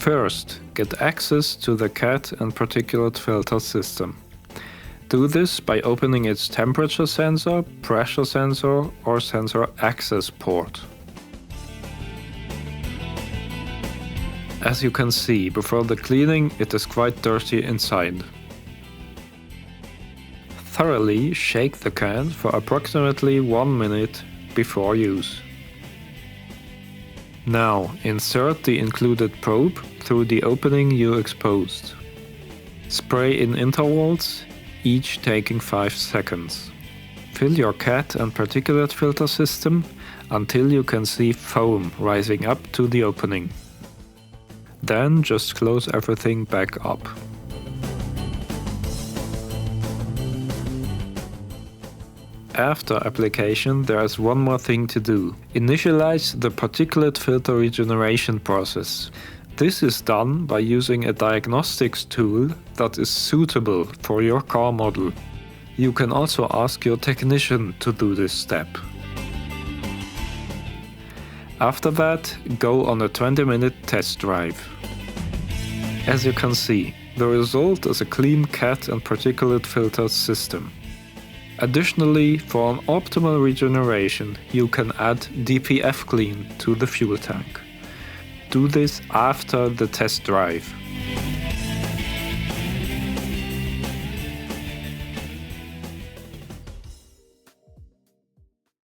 First, get access to the cat and particulate filter system. Do this by opening its temperature sensor, pressure sensor or sensor access port. As you can see, before the cleaning it is quite dirty inside. Thoroughly shake the can for approximately 1 minute before use. Now insert the included probe through the opening you exposed. Spray in intervals, each taking 5 seconds. Fill your cat and particulate filter system until you can see foam rising up to the opening. Then just close everything back up. After application, there is one more thing to do. Initialize the particulate filter regeneration process. This is done by using a diagnostics tool that is suitable for your car model. You can also ask your technician to do this step. After that, go on a 20-minute test drive. As you can see, the result is a clean cat and particulate filter system. Additionally, for an optimal regeneration, you can add DPF clean to the fuel tank. Do this after the test drive.